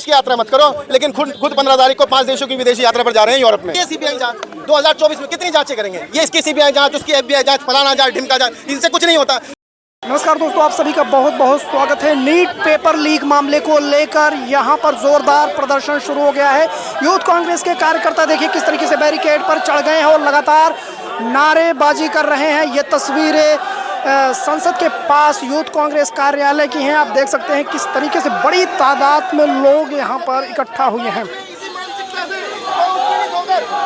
विदेश की यात्रा मत करो, लेकिन खुद 15 तारीख को 5 देशों की विदेशी यात्रा पर जा रहे हैं यूरोप में। ये सीबीआई जांच 2024 में कितनी जांचें करेंगे? ये इसकी सीबीआई जांच, उसकी एफबीआई जांच, फलाना जांच, ढिमका जांच, इनसे कुछ नहीं होता। नमस्कार दोस्तों, आप सभी का बहुत बहुत स्वागत है। नीट पेपर लीक मामले को लेकर यहां पर जोरदार प्रदर्शन शुरू हो गया है। यूथ कांग्रेस के कार्यकर्ता देखिए किस तरीके से बैरिकेड पर चढ़ गए हैं और लगातार नारेबाजी कर रहे हैं। ये तस्वीरें संसद के पास यूथ कांग्रेस कार्यालय की हैं। आप देख सकते हैं किस तरीके से बड़ी तादाद में लोग यहाँ पर इकट्ठा हुए हैं।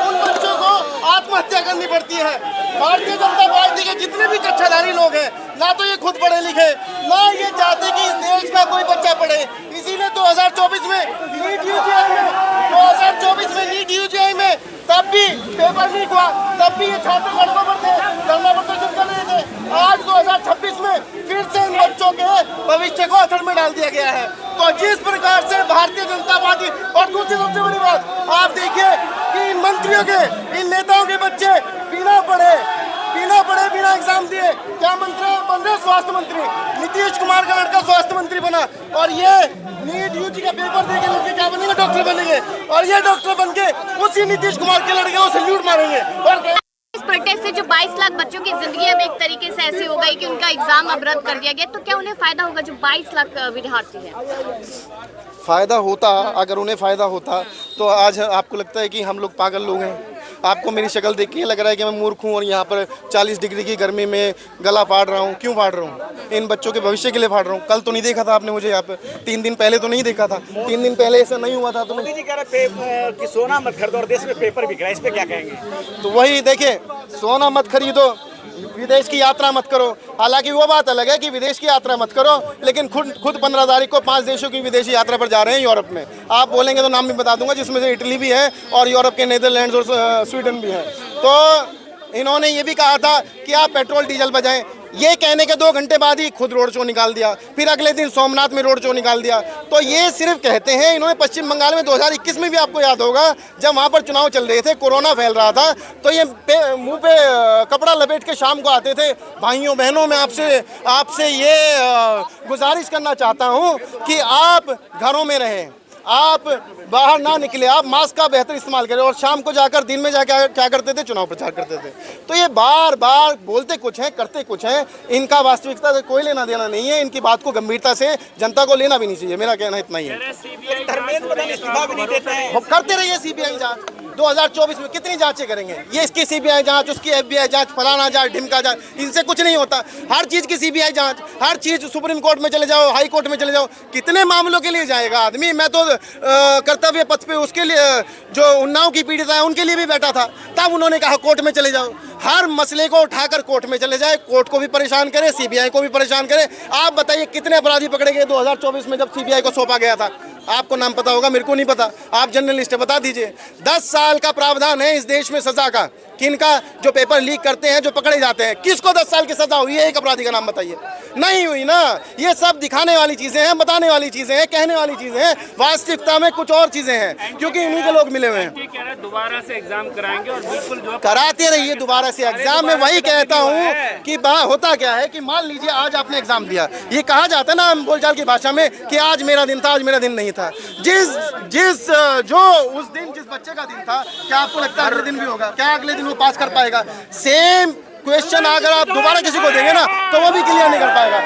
उन बच्चों को आत्महत्या करनी पड़ती है। भारतीय जनता पार्टी के जितने भी कक्षाधारी लोग हैं, ना तो ये खुद पढ़े लिखे, ना ये चाहते कि इस देश का कोई बच्चा पढ़े। इसीलिए 2024 में नीट यूजीआई में तब भी पेपर लीक हुआ, तब भी ये छात्र सड़कों पर थे, धरना प्रदर्शन कर रहे थे। आज 2026 में फिर से इन बच्चों के भविष्य को असर में डाल दिया गया है। तो जिस प्रकार से भारतीय जनता पार्टी, और दूसरी सबसे बड़ी बात आप देखिए कि इन मंत्रियों के, इन नेताओं के बच्चे बिना पढ़े, बिना एग्जाम दिए क्या मंत्री बन रहे? स्वास्थ्य मंत्री। नीतीश कुमार का लड़का स्वास्थ्य मंत्री बना, और ये नीट यूजी का पेपर देके लड़के क्या बनेंगे? डॉक्टर बनेंगे। और ये डॉक्टर बन के उसी नीतीश कुमार के लड़के को सैल्यूट मारेंगे। और इस प्रोटेस्ट से जो 22 लाख बच्चों की जिंदगी अब एक तरीके से ऐसी हो गई कि उनका एग्जाम अब रद्द कर दिया गया, तो क्या उन्हें फायदा होगा जो 22 लाख विद्यार्थी हैं? फ़ायदा होता, अगर उन्हें फ़ायदा होता तो आज आपको लगता है कि हम लोग पागल लोग हैं? आपको मेरी शक्ल देख के लग रहा है कि मैं मूर्ख हूँ और यहाँ पर 40 डिग्री की गर्मी में गला फाड़ रहा हूँ। क्यों फाड़ रहा हूँ? इन बच्चों के भविष्य के लिए फाड़ रहा हूँ। कल तो नहीं देखा था आपने मुझे यहाँ पर, 3 दिन पहले तो नहीं देखा था। 3 दिन पहले ऐसा नहीं हुआ था। तो मोदी जी कह रहे कि सोना मत खरीदो और देश में पेपर बिक रहा है, इस पे क्या कहेंगे? तो वही देखिए, सोना मत खरीदो, विदेश की यात्रा मत करो। हालांकि वो बात अलग है कि विदेश की यात्रा मत करो, लेकिन खुद 15 तारीख को 5 देशों की विदेशी यात्रा पर जा रहे हैं यूरोप में। आप बोलेंगे तो नाम भी बता दूंगा, जिसमें से इटली भी है और यूरोप के नीदरलैंड्स और स्वीडन भी है। तो इन्होंने ये भी कहा था कि आप पेट्रोल डीजल बचाएं। ये कहने के 2 घंटे बाद ही खुद रोड शो निकाल दिया, फिर अगले दिन सोमनाथ में रोड शो निकाल दिया। तो ये सिर्फ कहते हैं। इन्होंने पश्चिम बंगाल में 2021 में भी, आपको याद होगा, जब वहाँ पर चुनाव चल रहे थे, कोरोना फैल रहा था, तो ये मुंह पे कपड़ा लपेट के शाम को आते थे। भाइयों बहनों, मैं आपसे ये गुजारिश करना चाहता हूँ कि आप घरों में रहें, आप बाहर ना निकले, आप मास्क का बेहतर इस्तेमाल करें। और शाम को जाकर, दिन में जाकर क्या करते थे? चुनाव प्रचार करते थे। तो ये बार बार बोलते कुछ हैं, करते कुछ हैं। इनका वास्तविकता से कोई लेना देना नहीं है। इनकी बात को गंभीरता से जनता को लेना भी नहीं चाहिए। मेरा कहना इतना ही है। करते रहिए सीबीआई जांच। 2024 में कितनी जांचें करेंगे? ये इसकी सीबीआई जांच, उसकी एफबीआई जांच, फलाना जांच, ढिमका जांच, इनसे कुछ नहीं होता। हर चीज़ की सीबीआई जांच, हर चीज़ सुप्रीम कोर्ट में चले जाओ, हाई कोर्ट में चले जाओ। कितने मामलों के लिए जाएगा आदमी? मैं तो कर्तव्य पथ पे उसके लिए, जो उन्नाव की पीड़िता है उनके लिए भी बैठा था, तब उन्होंने कहा कोर्ट में चले जाओ। हर मसले को उठाकर कोर्ट में चले जाए, कोर्ट को भी परेशान करे, सीबीआई को भी परेशान करे। आप बताइए कितने अपराधी पकड़े गए 2024 में जब सीबीआई को सौंपा गया था? आपको नाम पता होगा, मेरे को नहीं पता। आप जर्नलिस्ट है, बता दीजिए। 10 साल का प्रावधान है इस देश में सजा का। किनका? जो पेपर लीक करते हैं, जो पकड़े जाते हैं। किसको 10 साल की सजा हुई है? एक अपराधी का नाम बताइए। नहीं हुई ना। ये सब दिखाने वाली चीजें हैं, बताने वाली चीजें हैं, कहने वाली चीजें हैं। वास्तविकता में कुछ और चीजें हैं, क्योंकि इन्हीं के लोग मिले हुए हैं। दोबारा से एग्जाम कराएंगे और बिल्कुल जो कराते रहिए दोबारा से एग्जाम। मैं वही कहता हूँ कि होता क्या है कि मान लीजिए आज आपने एग्जाम दिया, ये कहा जाता है ना बोलचाल की भाषा में कि आज मेरा दिन था, आज मेरा दिन नहीं था। जो उस दिन जिस बच्चे का दिन था, क्या आपको लगता है अगले दिन भी होगा? क्या अगले दिन वो पास कर पाएगा? सेम क्वेश्चन अगर आप दोबारा किसी को देंगे ना, तो वो भी क्लियर नहीं कर पाएगा।